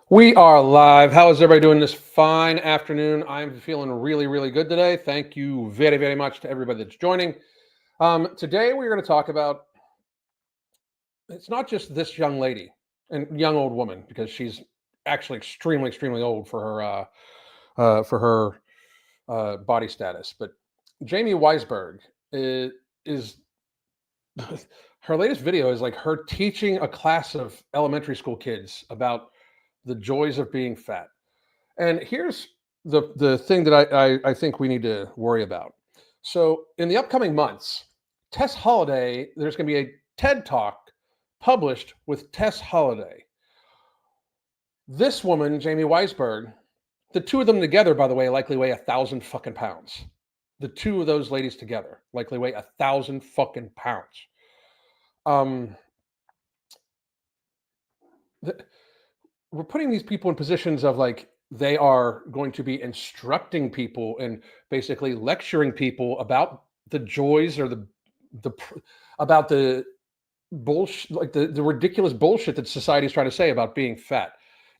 We are live. How is everybody doing this fine afternoon? I'm feeling really, really good today. Thank you very, very much to everybody that's joining. Today, we're going to talk about it's not just this young lady and young old woman, because she's actually extremely, extremely old for her body status. But Jaimie Weisberg is her latest video is like her teaching a class of elementary school kids about the joys of being fat. And here's the thing that I think we need to worry about. So in the upcoming months, Tess Holliday, there's going to be a TED Talk published with Tess Holliday. This woman, Jaimie Weisberg, the two of them together, by the way, likely weigh 1,000 fucking pounds. The two of those ladies together likely weigh 1,000 fucking pounds. We're putting these people in positions of like they are going to be instructing people and basically lecturing people about the joys or the about the bullshit, like the ridiculous bullshit that society is trying to say about being fat.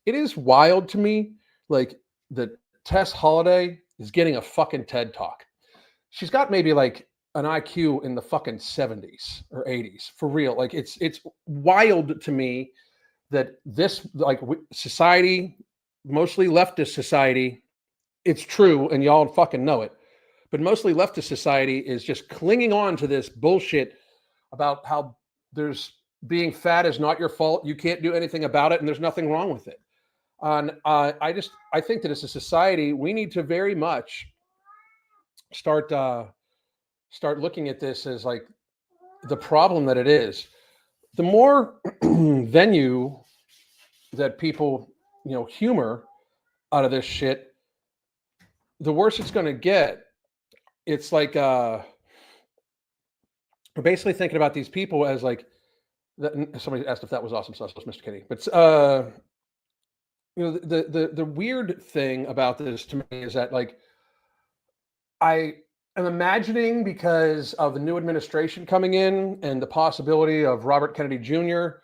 It is wild to me, like that Tess Holliday is getting a fucking TED Talk. She's got maybe like an IQ in the fucking 70s or 80s for real. Like it's wild to me that this like society, mostly leftist society, it's true and y'all fucking know it, but mostly leftist society is just clinging on to this bullshit about how there's being fat is not your fault, you can't do anything about it, and there's nothing wrong with it. And I think that as a society we need to very much start looking at this as like the problem that it is. The more venue that people, humor out of this shit, the worse it's going to get. It's like we're basically thinking about these people as like somebody asked if that was awesome sauce, Mr. Kitty. But the weird thing about this to me is that like I am imagining, because of the new administration coming in and the possibility of Robert Kennedy Jr.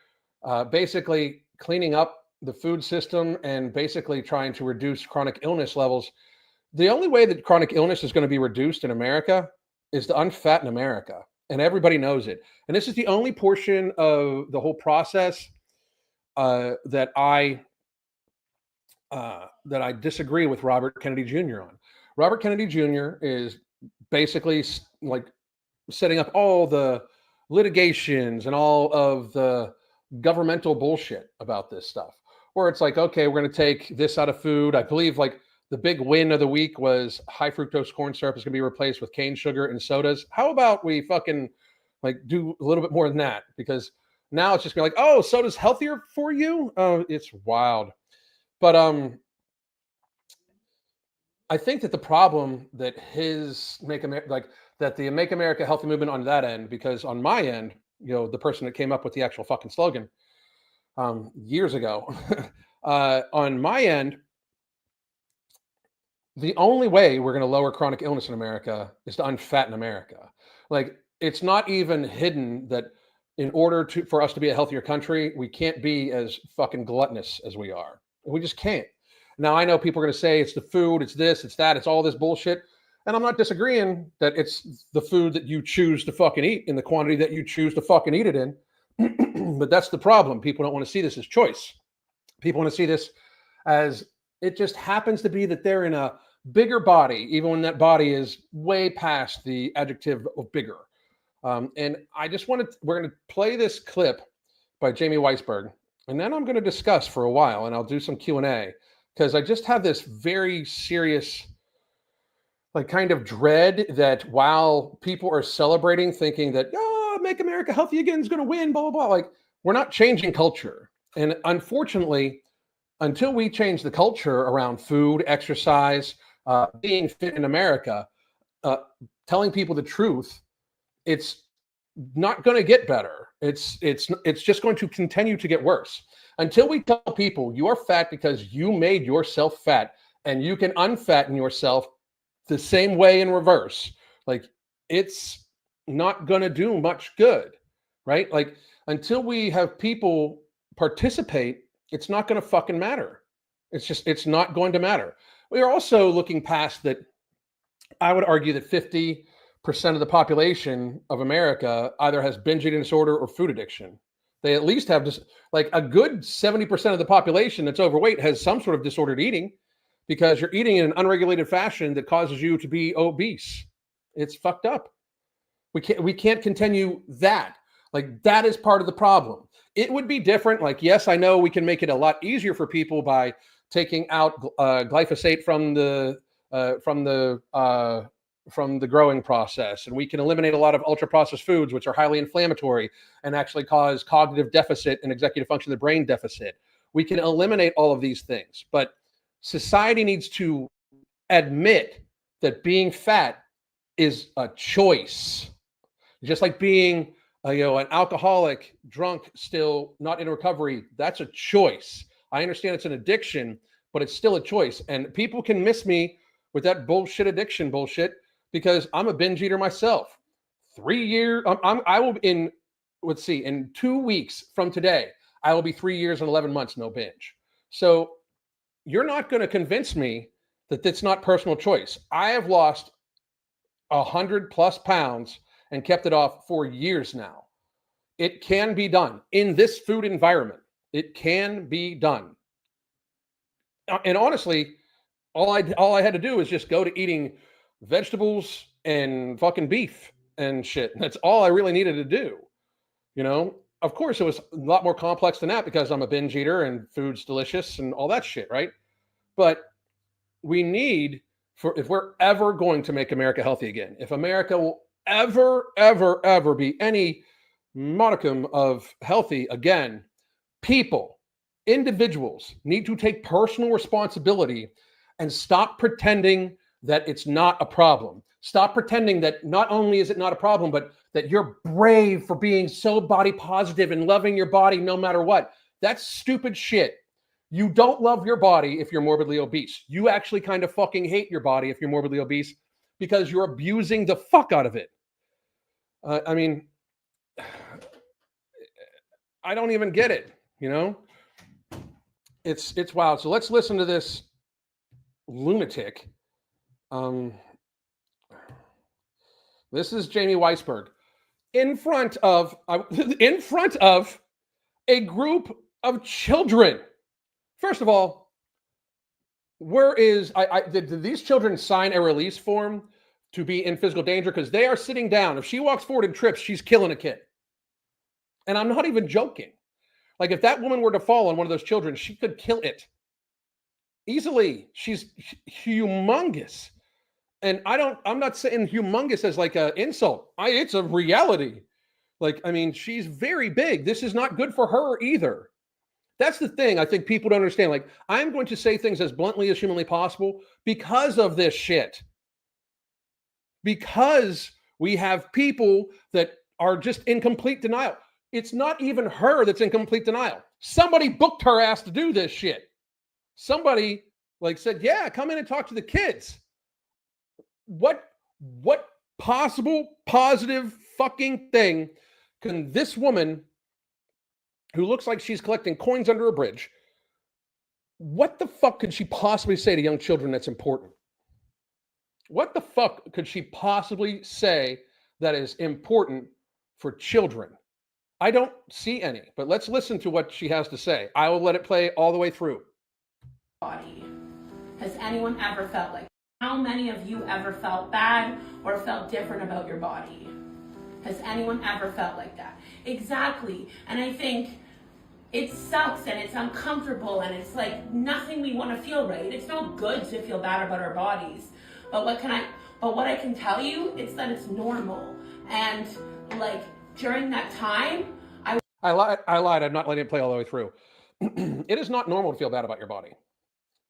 Basically cleaning up the food system and basically trying to reduce chronic illness levels. The only way that chronic illness is going to be reduced in America is to unfatten America. And everybody knows it. And this is the only portion of the whole process that I disagree with Robert Kennedy Jr. on. Robert Kennedy Jr. is basically like setting up all the litigations and all of the governmental bullshit about this stuff, where it's like, okay, we're going to take this out of food. I believe like the big win of the week was high fructose corn syrup is going to be replaced with cane sugar and sodas. How about we fucking like do a little bit more than that? Because now it's just going like, oh, soda's healthier for you. It's wild. But I think that the problem that the Make America Healthy movement on that end, because on my end, the person that came up with the actual fucking slogan years ago, on my end, the only way we're going to lower chronic illness in America is to unfatten America. Like, it's not even hidden that in order for us to be a healthier country, we can't be as fucking gluttonous as we are. We just can't. Now, I know people are going to say it's the food, it's this, it's that, it's all this bullshit. And I'm not disagreeing that it's the food that you choose to fucking eat in the quantity that you choose to fucking eat it in. But that's the problem. People don't want to see this as choice. People want to see this as it just happens to be that they're in a bigger body, even when that body is way past the adjective of bigger. And we're going to play this clip by Jaimie Weisberg, and then I'm going to discuss for a while, and I'll do some Q&A, because I just have this very serious, like, kind of dread that while people are celebrating, thinking that, oh, Make America Healthy Again is going to win, blah, blah, blah, like, we're not changing culture. And unfortunately, until we change the culture around food, exercise, being fit in America, telling people the truth, it's not going to get better. It's just going to continue to get worse. Until we tell people you are fat because you made yourself fat and you can unfatten yourself the same way in reverse, like, it's not going to do much good, right? Like, until we have people participate, it's not going to fucking matter. It's not going to matter. We are also looking past that. I would argue that 50% of the population of America either has binge eating disorder or food addiction. They at least have like a good 70% of the population that's overweight has some sort of disordered eating, because you're eating in an unregulated fashion that causes you to be obese. It's fucked up. We can't continue that. Like, that is part of the problem. It would be different. Like, yes, I know we can make it a lot easier for people by taking out glyphosate from the growing process, and we can eliminate a lot of ultra processed foods, which are highly inflammatory and actually cause cognitive deficit and executive function of the brain deficit. We can eliminate all of these things, but society needs to admit that being fat is a choice. Just like being an alcoholic, drunk, still not in recovery, that's a choice. I understand it's an addiction, but it's still a choice. And people can miss me with that bullshit addiction bullshit, because I'm a binge eater myself. 3 years, I will in 2 weeks from today, I will be 3 years and 11 months no binge. So you're not going to convince me that that's not personal choice. I have lost 100+ pounds and kept it off for years now. It can be done in this food environment. It can be done. And honestly, all I had to do is just go to eating vegetables and fucking beef and shit. That's all I really needed to do. Of course, it was a lot more complex than that because I'm a binge eater and food's delicious and all that shit, right? But we need, if we're ever going to make America healthy again, if America will ever be any modicum of healthy again, individuals need to take personal responsibility and stop pretending that it's not a problem. Stop pretending that not only is it not a problem, but that you're brave for being so body positive and loving your body no matter what. That's stupid shit. You don't love your body if you're morbidly obese. You actually kind of fucking hate your body if you're morbidly obese, because you're abusing the fuck out of it. I mean, I don't even get it, It's wild. So let's listen to this lunatic. This is Jaimie Weisberg in front of a group of children. First of all, did these children sign a release form to be in physical danger? Because they are sitting down. If she walks forward and trips, she's killing a kid. And I'm not even joking. Like, if that woman were to fall on one of those children, she could kill it easily. She's humongous. And I'm not saying humongous as like an insult. It's a reality. Like, I mean, she's very big. This is not good for her either. That's the thing I think people don't understand. Like, I'm going to say things as bluntly as humanly possible because of this shit. Because we have people that are just in complete denial. It's not even her that's in complete denial. Somebody booked her ass to do this shit. Somebody said, yeah, come in and talk to the kids. What possible positive fucking thing can this woman, who looks like she's collecting coins under a bridge, what the fuck could she possibly say to young children that's important? What the fuck could she possibly say that is important for children? I don't see any, but let's listen to what she has to say. I will let it play all the way through. Body. Has anyone ever felt like? How many of you ever felt bad or felt different about your body? Has anyone ever felt like that? Exactly. And I think it sucks and it's uncomfortable and it's like nothing we want to feel, right? It's not good to feel bad about our bodies. But what I can tell you is that it's normal. And like during that time, I lied. I'm not letting it play all the way through. It is not normal to feel bad about your body.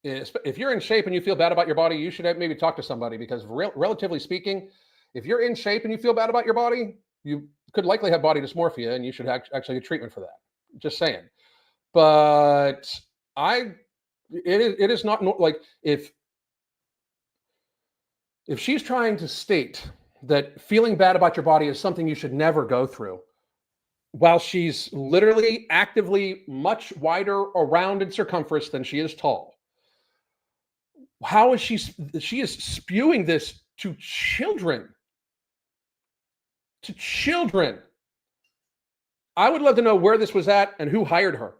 If you're in shape and you feel bad about your body, you should maybe talk to somebody, because relatively speaking, if you're in shape and you feel bad about your body, you could likely have body dysmorphia and you should actually get treatment for that. Just saying. But it is not like if she's trying to state that feeling bad about your body is something you should never go through, while she's literally actively much wider around in circumference than she is tall. How is she is spewing this to children. To children. I would love to know where this was at and who hired her.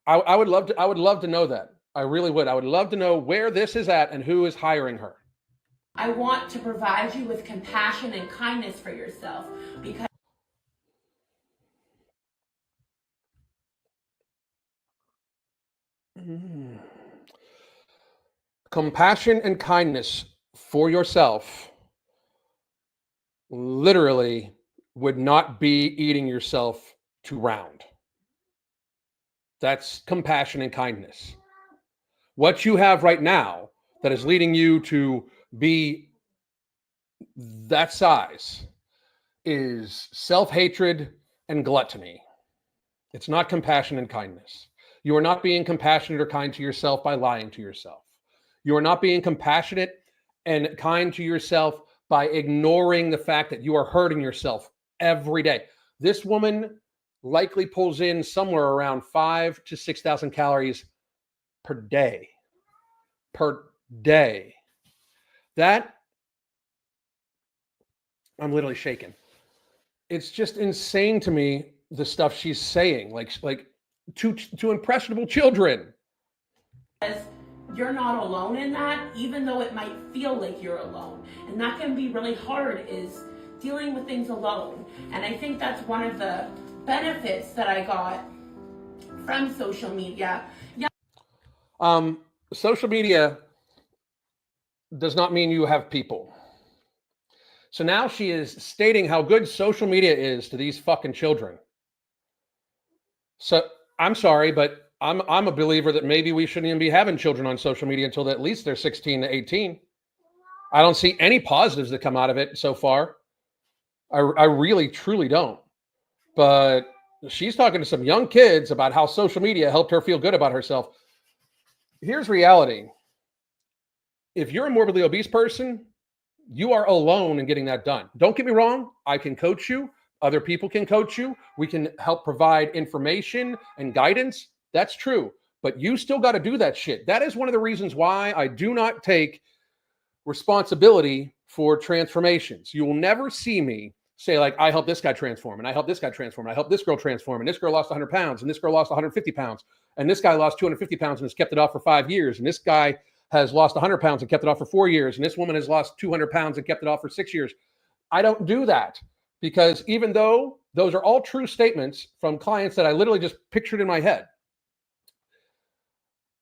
I would love to know that. I really would. I would love to know where this is at and who is hiring her. I want to provide you with compassion and kindness for yourself because compassion and kindness for yourself literally would not be eating yourself to round. That's compassion and kindness. What you have right now that is leading you to be that size is self-hatred and gluttony. It's not compassion and kindness. You are not being compassionate or kind to yourself by lying to yourself. You are not being compassionate and kind to yourself by ignoring the fact that you are hurting yourself every day. This woman likely pulls in somewhere around 5,000 to 6,000 calories per day. Per day. That, I'm literally shaking. It's just insane to me, the stuff she's saying, like to impressionable children. you're not alone in that, even though it might feel like you're alone. And that can be really hard, is dealing with things alone. And I think that's one of the benefits that I got from social media. Yeah. Social media does not mean you have people. So now she is stating how good social media is to these fucking children. So I'm sorry, but I'm a believer that maybe we shouldn't even be having children on social media until at least they're 16 to 18. I don't see any positives that come out of it so far. I really, truly don't. But she's talking to some young kids about how social media helped her feel good about herself. Here's reality. If you're a morbidly obese person, you are alone in getting that done. Don't get me wrong. I can coach you. Other people can coach you. We can help provide information and guidance. That's true. But you still got to do that shit. That is one of the reasons why I do not take responsibility for transformations. You will never see me say, like, I helped this guy transform, and I helped this guy transform, and I helped this girl transform, and this girl lost 100 pounds, and this girl lost 150 pounds, and this guy lost 250 pounds and has kept it off for 5 years, and this guy has lost 100 pounds and kept it off for 4 years, and this woman has lost 200 pounds and kept it off for 6 years. I don't do that, because even though those are all true statements from clients that I literally just pictured in my head,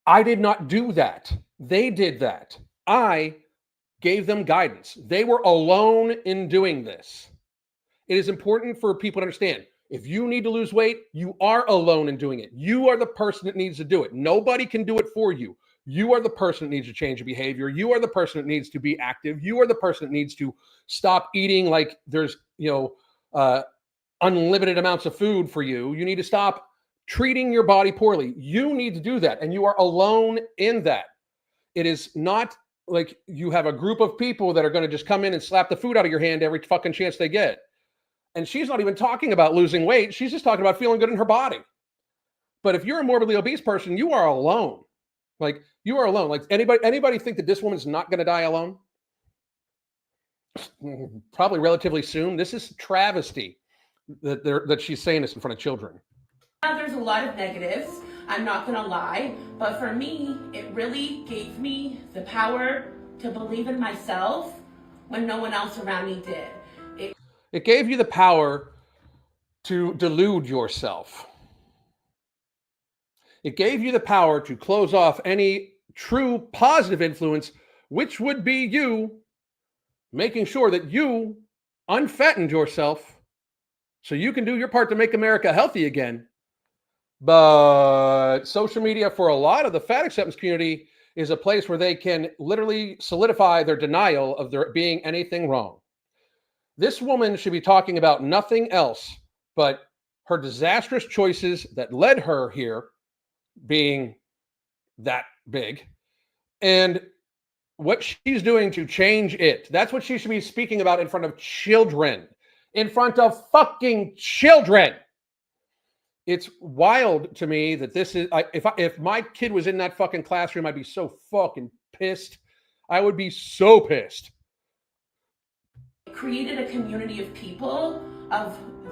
I did not do that. They did that. I gave them guidance. They were alone in doing this. It is important for people to understand, if you need to lose weight, you are alone in doing it. You are the person that needs to do it. Nobody can do it for you. You are the person that needs to change your behavior. You are the person that needs to be active. You are the person that needs to stop eating like there's, unlimited amounts of food for you. You need to stop treating your body poorly. You need to do that. And you are alone in that. It is not like you have a group of people that are going to just come in and slap the food out of your hand every fucking chance they get. And she's not even talking about losing weight. She's just talking about feeling good in her body. But if you're a morbidly obese person, you are alone. Like, you are alone. Like, anybody think that this woman's not going to die alone? Probably relatively soon. This is travesty that she's saying this in front of children. There's a lot of negatives, I'm not gonna lie, but for me, it really gave me the power to believe in myself when no one else around me did. It gave you the power to delude yourself. It gave you the power to close off any true positive influence, which would be you making sure that you unfattened yourself so you can do your part to make America healthy again. But social media, for a lot of the fat acceptance community, is a place where they can literally solidify their denial of there being anything wrong. This woman should be talking about nothing else but her disastrous choices that led her here, being that big, and what she's doing to change it. That's what she should be speaking about in front of children. In front of fucking children. It's wild to me that this is, if my kid was in that fucking classroom, I'd be so fucking pissed I would be so pissed. Created a community of people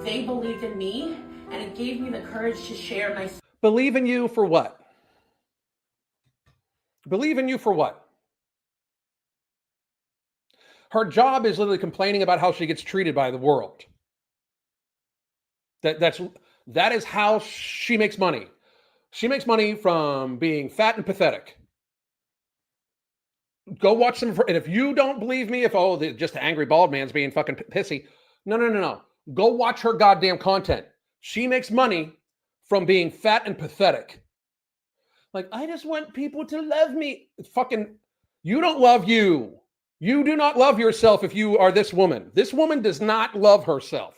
they believed in me, and it gave me the courage to share my. Believe in you for what? Believe in you for what? Her job is literally complaining about how she gets treated by the world. That is how she makes money. She makes money from being fat and pathetic. Go watch some. And if you don't believe me, just the angry bald man's being fucking pissy. No. Go watch her goddamn content. She makes money from being fat and pathetic. Like, I just want people to love me. Fucking, you don't love you. You do not love yourself if you are this woman. This woman does not love herself.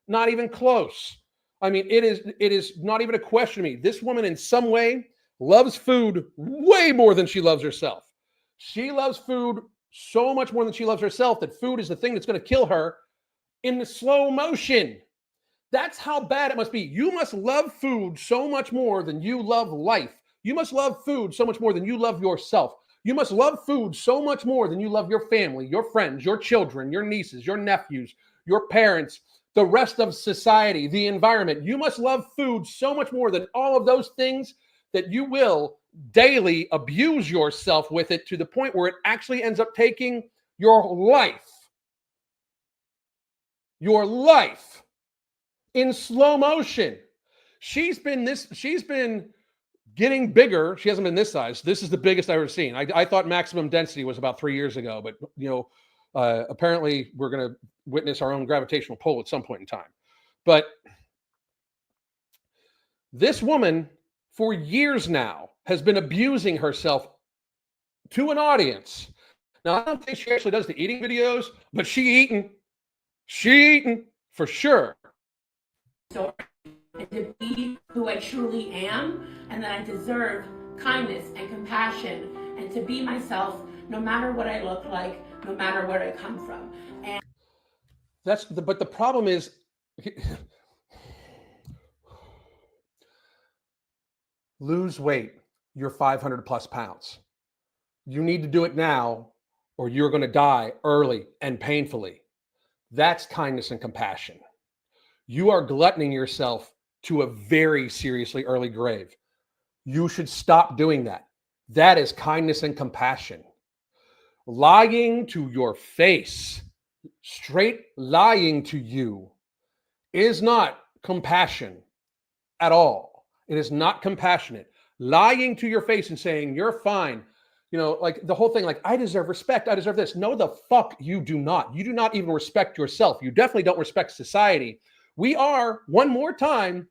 Not even close. I mean, it is not even a question to me. This woman in some way loves food way more than she loves herself. She loves food so much more than she loves herself that food is the thing that's going to kill her in the slow motion. That's how bad it must be. You must love food so much more than you love life. You must love food so much more than you love yourself. You must love food so much more than you love your family, your friends, your children, your nieces, your nephews, your parents, the rest of society, the environment. You must love food so much more than all of those things that you will daily abuse yourself with it to the point where it actually ends up taking your life. Your life in slow motion. She's been getting bigger. She hasn't been this size. This is the biggest I've ever seen. I thought maximum density was about 3 years ago, but apparently we're going to witness our own gravitational pull at some point in time. But this woman for years now has been abusing herself to an audience. Now, I don't think she actually does the eating videos, but she eating for sure. So, and to be who I truly am, and that I deserve kindness and compassion, and to be myself no matter what I look like, no matter where I come from. And but the problem is, lose weight. You're 500 plus pounds. You need to do it now, or you're going to die early and painfully. That's kindness and compassion. You are gluttoning yourself to a very seriously early grave. You should stop doing that. That is kindness and compassion. Lying to your face, straight lying to you, is not compassion at all. It is not compassionate. Lying to your face and saying, you're fine. Like the whole thing, like, I deserve respect. I deserve this. No, the fuck you do not. You do not even respect yourself. You definitely don't respect society. We are, one more time,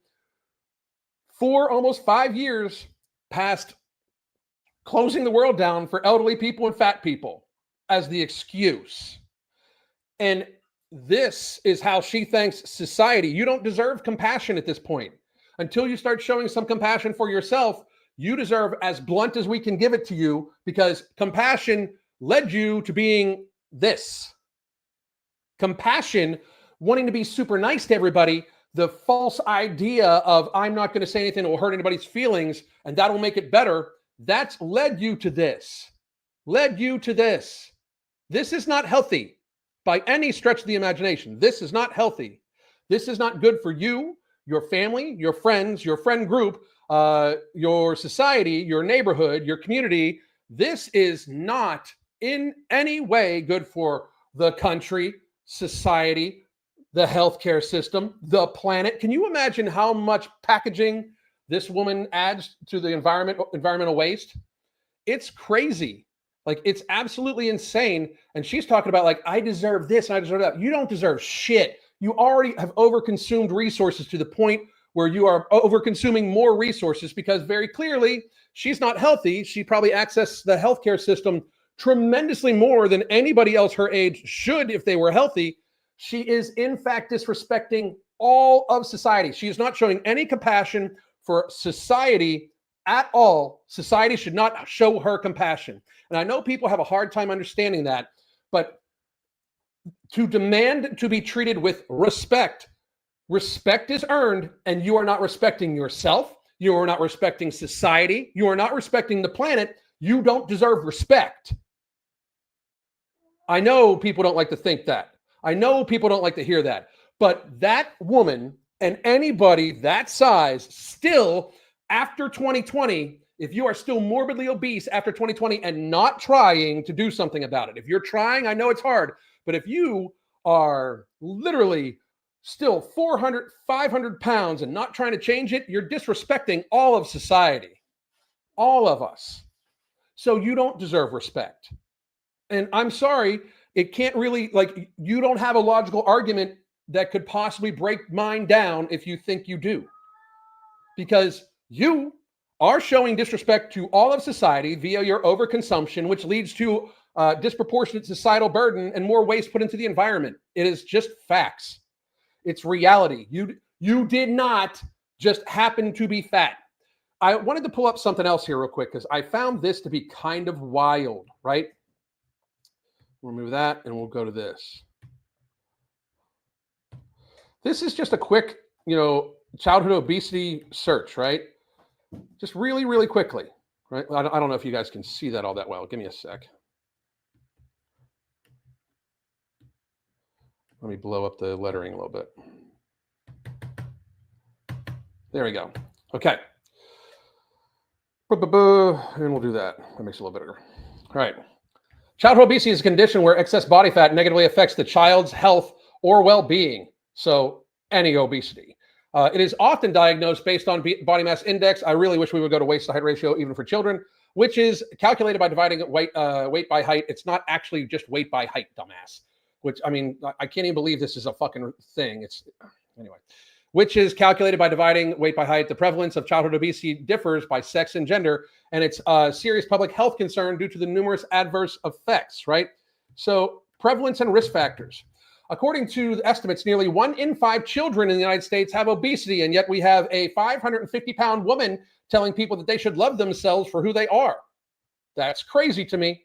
4, almost 5 years past closing the world down for elderly people and fat people as the excuse. And this is how she thanks society. You don't deserve compassion at this point. Until you start showing some compassion for yourself, you deserve as blunt as we can give it to you, because compassion led you to being this. Compassion, wanting to be super nice to everybody, the false idea of I'm not going to say anything that will hurt anybody's feelings and that will make it better, that's led you to this. Led you to this. This is not healthy by any stretch of the imagination. This is not healthy. This is not good for you, your family, your friends, your friend group, your society, your neighborhood, your community. This is not in any way good for the country, society, the healthcare system, the planet. Can you imagine how much packaging this woman adds to the environmental waste? It's crazy. Like, it's absolutely insane. And she's talking about, like, I deserve this and I deserve that. You don't deserve shit. You already have overconsumed resources to the point where you are overconsuming more resources, because very clearly she's not healthy. She probably accesses the healthcare system tremendously more than anybody else her age should if they were healthy. She is, in fact, disrespecting all of society. She is not showing any compassion for society at all. Society should not show her compassion. And I know people have a hard time understanding that, but to demand to be treated with respect, respect is earned, and you are not respecting yourself. You are not respecting society. You are not respecting the planet. You don't deserve respect. I know people don't like to think that. I know people don't like to hear that. But that woman and anybody that size still, after 2020, if you are still morbidly obese after 2020 and not trying to do something about it, if you're trying, I know it's hard, but if you are literally still 400, 500 pounds and not trying to change it, you're disrespecting all of society, all of us. So you don't deserve respect. And I'm sorry, it can't really, like, you don't have a logical argument that could possibly break mine down if you think you do. Because you are showing disrespect to all of society via your overconsumption, which leads to disproportionate societal burden and more waste put into the environment. It is just facts. It's reality. You did not just happen to be fat. I wanted to pull up something else here real quick because I found this to be kind of wild, right? We'll remove that and we'll go to this. This is just a quick, childhood obesity search, right? Just really, really quickly, right? I don't know if you guys can see that all that well. Give me a sec. Let me blow up the lettering a little bit. There we go. Okay. And we'll do that. That makes it a little bigger. All right. Childhood obesity is a condition where excess body fat negatively affects the child's health or well-being. So any obesity. It is often diagnosed based on body mass index. I really wish we would go to waist to height ratio even for children, which is calculated by dividing weight by height. It's not actually just weight by height, dumbass. Which, I mean, I can't even believe this is a fucking thing. Anyway. Which is calculated by dividing weight by height. The prevalence of childhood obesity differs by sex and gender, and it's a serious public health concern due to the numerous adverse effects, right? So prevalence and risk factors. According to the estimates, nearly 1 in 5 children in the United States have obesity, and yet we have a 550-pound woman telling people that they should love themselves for who they are. That's crazy to me.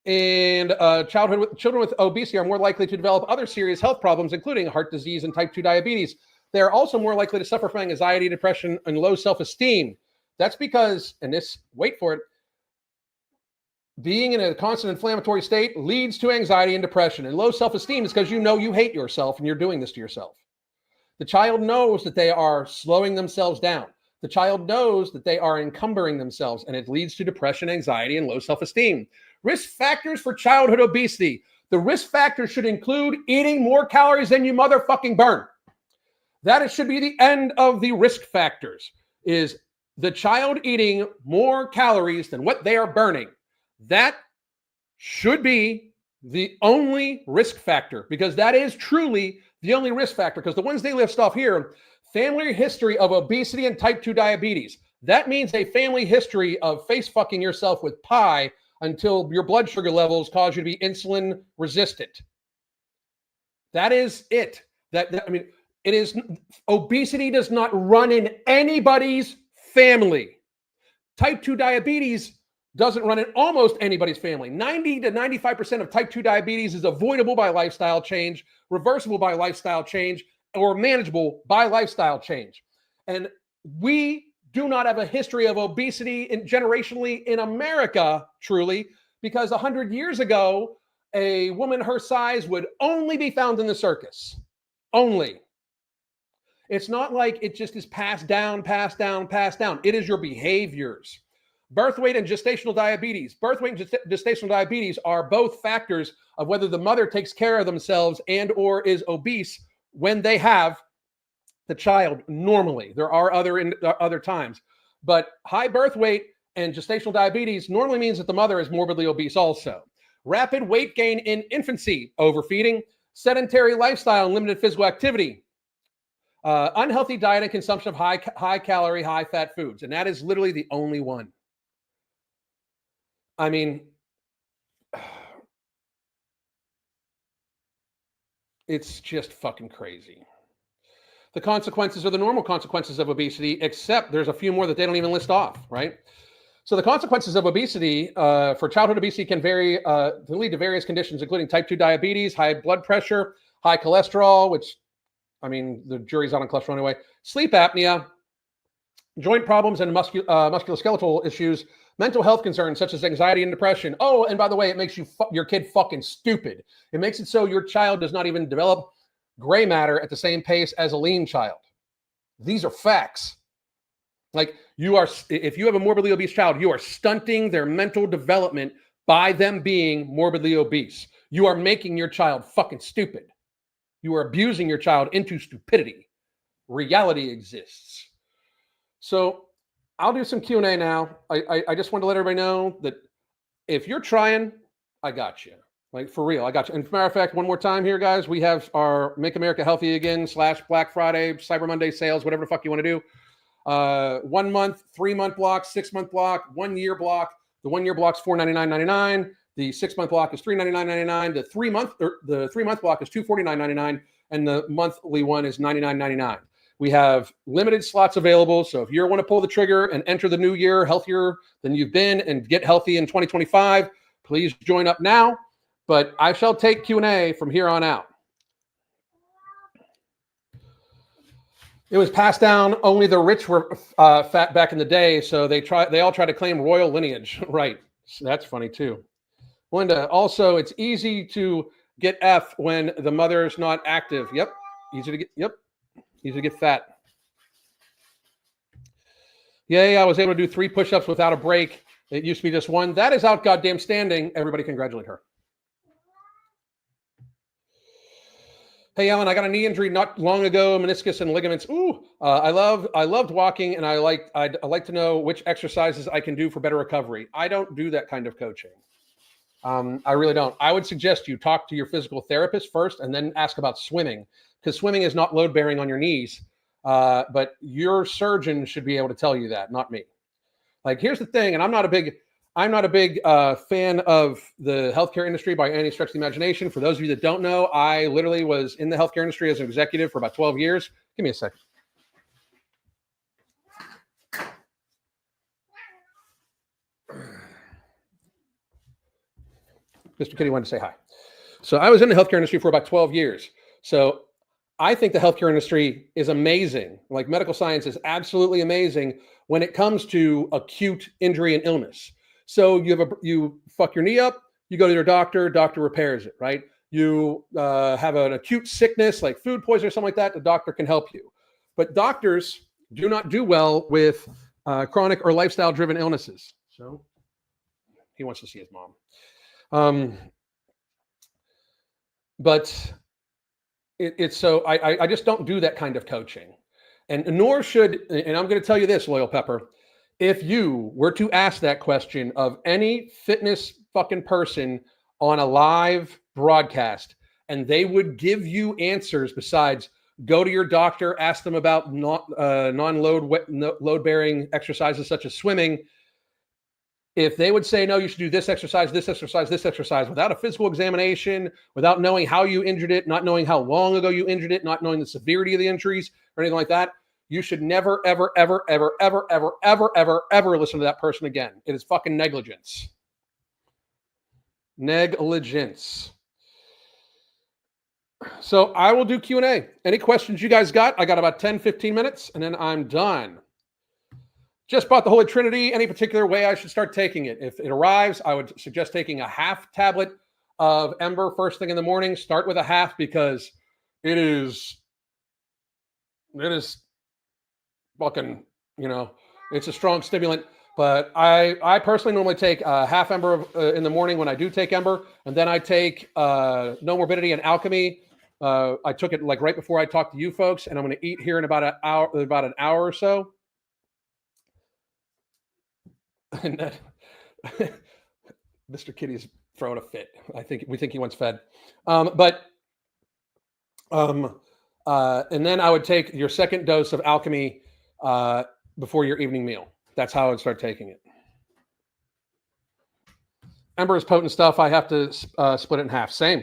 Children with obesity are more likely to develop other serious health problems, including heart disease and type 2 diabetes. They are also more likely to suffer from anxiety, depression, and low self-esteem. That's because, wait for it, being in a constant inflammatory state leads to anxiety and depression. And low self-esteem is because you hate yourself and you're doing this to yourself. The child knows that they are slowing themselves down. The child knows that they are encumbering themselves, and it leads to depression, anxiety, and low self-esteem. Risk factors for childhood obesity. The risk factors should include eating more calories than you motherfucking burn. That should be the end of the risk factors, is the child eating more calories than what they are burning. That should be the only risk factor, because that is truly the only risk factor, because the ones they list off here, family history of obesity and type 2 diabetes. That means a family history of face fucking yourself with pie until your blood sugar levels cause you to be insulin resistant. That is it. Obesity does not run in anybody's family. Type 2 diabetes doesn't run in almost anybody's family. 90 to 95% of type 2 diabetes is avoidable by lifestyle change, reversible by lifestyle change, or manageable by lifestyle change. And we do not have a history of obesity generationally in America, truly, because 100 years ago, a woman her size would only be found in the circus. Only. It's not like it just is passed down, passed down, passed down. It is your behaviors. Birth weight and gestational diabetes. Birth weight and gestational diabetes are both factors of whether the mother takes care of themselves and or is obese when they have the child normally. There are other times. But high birth weight and gestational diabetes normally means that the mother is morbidly obese also. Rapid weight gain in infancy, overfeeding, sedentary lifestyle and limited physical activity, unhealthy diet and consumption of high calorie, high fat foods. And that is literally the only one. I mean, it's just fucking crazy. The consequences are the normal consequences of obesity, except there's a few more that they don't even list off, right? So the consequences of obesity for childhood obesity can lead to various conditions, including type 2 diabetes, high blood pressure, high cholesterol, which, I mean, the jury's out on cholesterol anyway, sleep apnea, joint problems and musculoskeletal issues, mental health concerns such as anxiety and depression. Oh, and by the way, it makes your kid fucking stupid. It makes it so your child does not even develop gray matter at the same pace as a lean child. These are facts. Like, if you have a morbidly obese child, you are stunting their mental development by them being morbidly obese. You are making your child fucking stupid. You are abusing your child into stupidity. Reality exists. So I'll do some Q&A now. I just want to let everybody know that if you're trying, I got you. Like, for real, I got you. And as a matter of fact, one more time here, guys, we have our Make America Healthy Again / Black Friday, Cyber Monday sales, whatever the fuck you want to do. 1 month, 3 month block, 6 month block, 1 year block. The 1 year block's $499.99. The 6 month block is $399.99. The 3 month block is $249.99, and the monthly one is $99.99. We have limited slots available, so if you want to pull the trigger and enter the new year healthier than you've been and get healthy in 2025, please join up now. But I shall take Q&A from here on out. It was passed down. Only the rich were fat back in the day, so they all try to claim royal lineage. Right. So that's funny too. Linda, also, it's easy to get F when the mother's not active. Yep. Easy to get fat. Yay, I was able to do 3 push-ups without a break. It used to be just 1. That is out goddamn standing. Everybody congratulate her. Hey, Alan, I got a knee injury not long ago, meniscus and ligaments. Ooh, I loved walking, and I'd like to know which exercises I can do for better recovery. I don't do that kind of coaching. I really don't. I would suggest you talk to your physical therapist first and then ask about swimming, because swimming is not load bearing on your knees. But your surgeon should be able to tell you that, not me. Like, here's the thing, and I'm not a big fan of the healthcare industry by any stretch of the imagination. For those of you that don't know, I literally was in the healthcare industry as an executive for about 12 years. Give me a second. Mr. Kitty wanted to say hi. So I was in the healthcare industry for about 12 years. So I think the healthcare industry is amazing. Like, medical science is absolutely amazing when it comes to acute injury and illness. So you fuck your knee up, you go to your doctor repairs it, right? You have an acute sickness like food poisoning or something like that, the doctor can help you. But doctors do not do well with chronic or lifestyle-driven illnesses. So he wants to see his mom. But it's so I just don't do that kind of coaching. And nor should, and I'm going to tell you this, Loyal Pepper, if you were to ask that question of any fitness fucking person on a live broadcast, and they would give you answers besides go to your doctor, ask them about non-load bearing exercises such as swimming. If they would say, no, you should do this exercise, this exercise, this exercise, without a physical examination, without knowing how you injured it, not knowing how long ago you injured it, not knowing the severity of the injuries or anything like that, you should never, ever, ever, ever, ever, ever, ever, ever, ever listen to that person again. It is fucking negligence. Negligence. So I will do Q&A. Any questions you guys got? I got about 10, 15 minutes, and then I'm done. Just bought the Holy Trinity. Any particular way I should start taking it? If it arrives, I would suggest taking a half tablet of Ember first thing in the morning. Start with a half because it is fucking, it's a strong stimulant. But I personally normally take a half Ember in the morning when I do take Ember, and then I take No Morbidity and Alchemy. I took it like right before I talked to you folks, and I'm going to eat here in about an hour or so. And that, Mr. Kitty's throwing a fit. We think he wants fed. And then I would take your second dose of Alchemy before your evening meal. That's how I would start taking it. Ember is potent stuff. I have to split it in half. Same.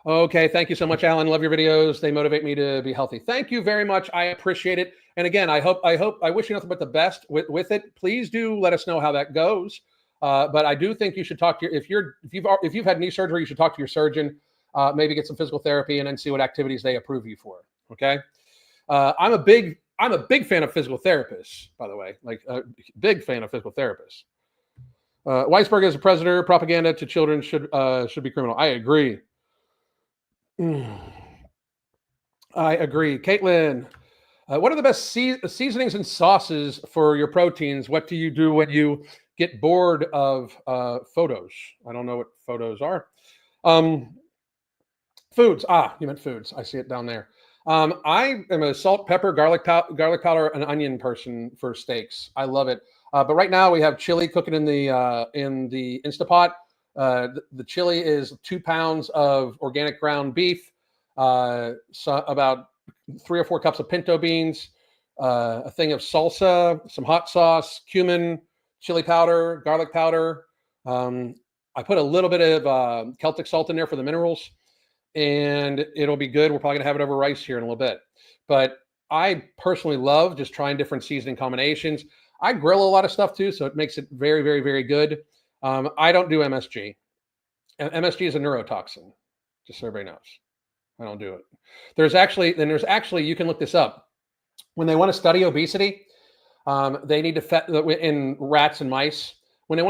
Okay, thank you so much, Alan. Love your videos. They motivate me to be healthy. Thank you very much. I appreciate it. And again, I wish you nothing but the best with it. Please do let us know how that goes. But I do think you should talk to if you've had knee surgery, you should talk to your surgeon. Maybe get some physical therapy and then see what activities they approve you for. Okay. I'm a big fan of physical therapists, by the way, like a big fan of physical therapists. Weisberg as a predator, propaganda to children should be criminal. I agree. I agree. Caitlin, what are the best seasonings and sauces for your proteins? What do you do when you get bored of photos? I don't know what photos are. Foods. You meant foods. I see it down there. I am a salt, pepper, garlic powder, and onion person for steaks. I love it. But right now we have chili cooking in the Instapot. The chili is 2 pounds of organic ground beef, so about 3 or 4 cups of pinto beans, a thing of salsa, some hot sauce, cumin, chili powder, garlic powder. I put a little bit of Celtic salt in there for the minerals, and it'll be good. We're probably gonna have it over rice here in a little bit. But I personally love just trying different seasoning combinations. I grill a lot of stuff too, so it makes it very, very, very good. I don't do MSG. MSG is a neurotoxin, just so everybody knows. I don't do it. There's actually, you can look this up. When they want to study obesity, they need to in rats and mice. When they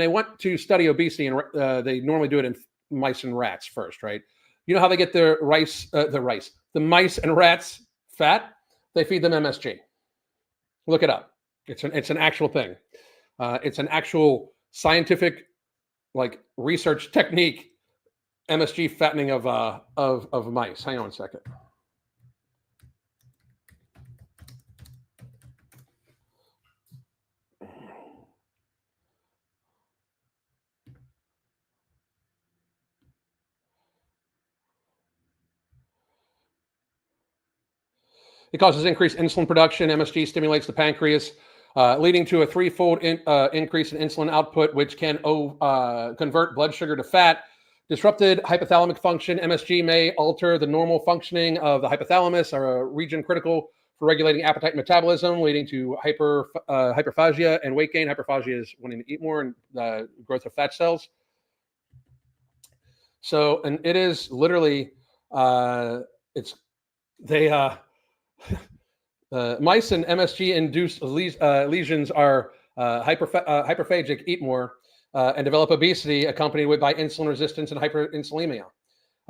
want to study obesity, and they normally do it in mice and rats first, right? You know how they get the mice and rats fat? They feed them MSG. Look it up. It's an actual thing. It's an actual scientific, like, research technique. MSG fattening of mice. Hang on a second. It causes increased insulin production. MSG stimulates the pancreas, leading to a 3-fold increase in insulin output, which can convert blood sugar to fat. Disrupted hypothalamic function. MSG may alter the normal functioning of the hypothalamus, a region critical for regulating appetite and metabolism, leading to hyperphagia and weight gain. Hyperphagia is wanting to eat more, and growth of fat cells. So, and it is literally, mice and MSG-induced lesions are hyperphagic, eat more, and develop obesity accompanied by insulin resistance and hyperinsulinemia.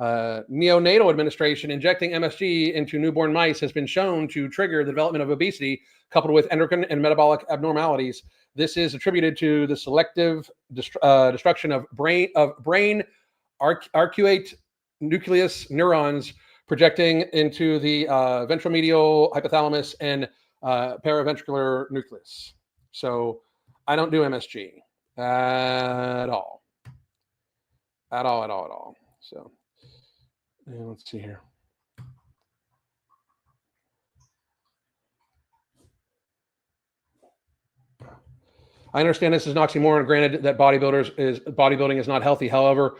Neonatal administration injecting MSG into newborn mice has been shown to trigger the development of obesity coupled with endocrine and metabolic abnormalities. This is attributed to the selective destruction of brain arcuate nucleus neurons projecting into the ventromedial hypothalamus and paraventricular nucleus. So I don't do MSG at all. So let's see here. I understand this is an oxymoron, granted that bodybuilding is not healthy. However,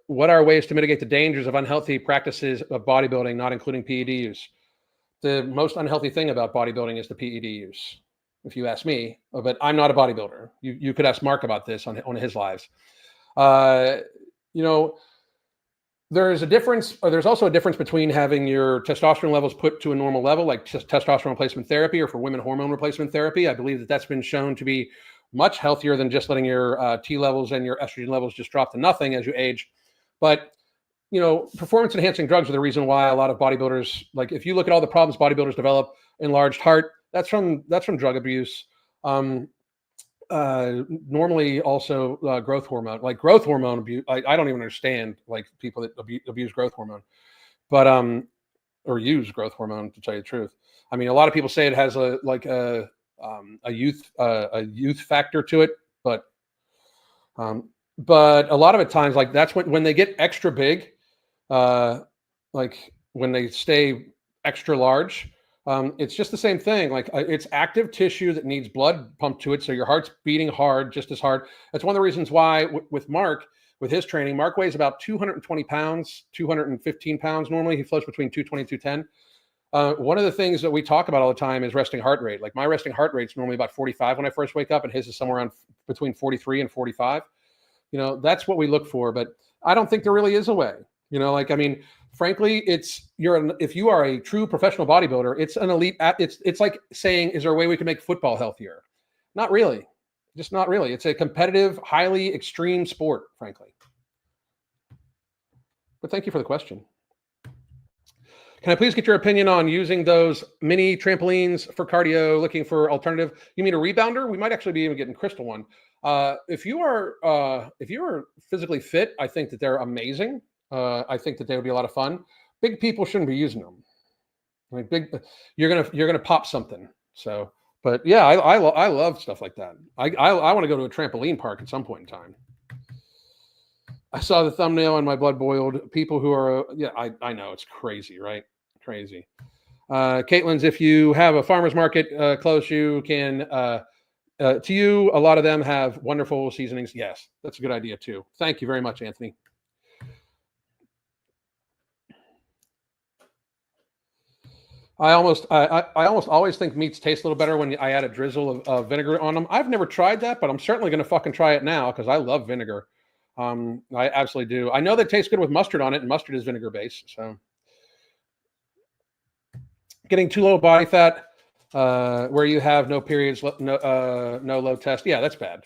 what are ways to mitigate the dangers of unhealthy practices of bodybuilding, not including PED use? The most unhealthy thing about bodybuilding is the PED use, if you ask me. But I'm not a bodybuilder. You could ask Mark about this on his lives. There's a difference. There's also a difference between having your testosterone levels put to a normal level, like testosterone replacement therapy, or for women, hormone replacement therapy. I believe that's been shown to be much healthier than just letting your T levels and your estrogen levels just drop to nothing as you age. But performance enhancing drugs are the reason why a lot of bodybuilders, like, if you look at all the problems bodybuilders develop, enlarged heart, that's from drug abuse. Normally also growth hormone, like growth hormone abuse. I don't even understand, like, people that abuse growth hormone, but or use growth hormone, to tell you the truth. I mean, a lot of people say it has a youth factor to it, but a lot of the times, like, that's when they get extra big, like when they stay extra large, it's just the same thing. Like, it's active tissue that needs blood pumped to it, so your heart's beating hard, just as hard. That's one of the reasons why with Mark, with his training, Mark weighs about 220 pounds, 215 pounds. Normally he floats between 220 and 210. One of the things that we talk about all the time is resting heart rate. Like, my resting heart rate's normally about 45 when I first wake up, and his is somewhere around between 43 and 45. That's what we look for, but I don't think there really is a way. You know, like, I mean, frankly, if you are a true professional bodybuilder, it's an elite. It's like saying, is there a way we can make football healthier? Not really, just not really. It's a competitive, highly extreme sport, frankly. But thank you for the question. Can I please get your opinion on using those mini trampolines for cardio? Looking for alternative. You mean a rebounder? We might actually be even getting Crystal one. If you are physically fit, I think that they're amazing. I think that they would be a lot of fun. Big people shouldn't be using them. Like you're gonna pop something. So, but yeah, I love stuff like that. I want to go to a trampoline park at some point in time. I saw the thumbnail and my blood boiled. People who are, yeah, I know, it's crazy, right? Crazy. Caitlin's, if you have a farmer's market close, you can, to you, a lot of them have wonderful seasonings. Yes, that's a good idea too. Thank you very much, Anthony. I almost always think meats taste a little better when I add a drizzle of vinegar on them. I've never tried that, but I'm certainly going to fucking try it now because I love vinegar. I absolutely do. I know that tastes good with mustard on it, and mustard is vinegar based. So, getting too low body fat, where you have no periods, no low test. Yeah, that's bad.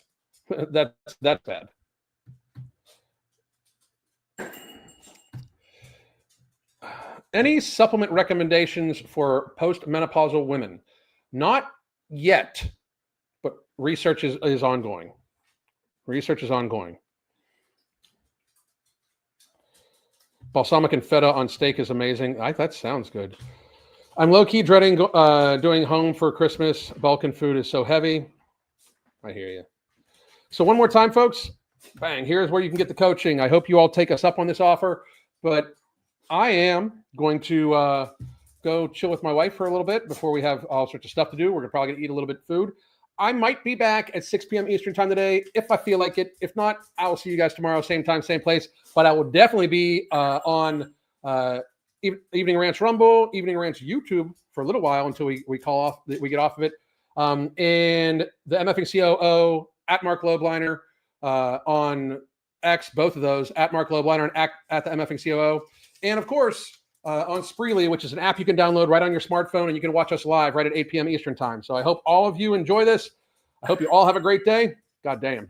that's bad. Any supplement recommendations for postmenopausal women? Not yet, but research is ongoing. Research is ongoing. Balsamic and feta on steak is amazing. That sounds good. I'm low-key dreading doing home for Christmas. Balkan food is so heavy. I hear you. So one more time, folks. Bang, here's where you can get the coaching. I hope you all take us up on this offer. But I am going to go chill with my wife for a little bit before we have all sorts of stuff to do. We're probably going to eat a little bit of food. I might be back at 6 p.m. Eastern time today if I feel like it. If not, I will see you guys tomorrow, same time, same place. But I will definitely be on Evening Rants Rumble, Evening Rants YouTube for a little while until we get off of it. And the MFing COO at Mark Lobliner on X, both of those at Mark Lobliner and at the MFing COO. And of course, on Spreely, which is an app you can download right on your smartphone, and you can watch us live right at 8 p.m. Eastern time. So I hope all of you enjoy this. I hope you all have a great day. God damn.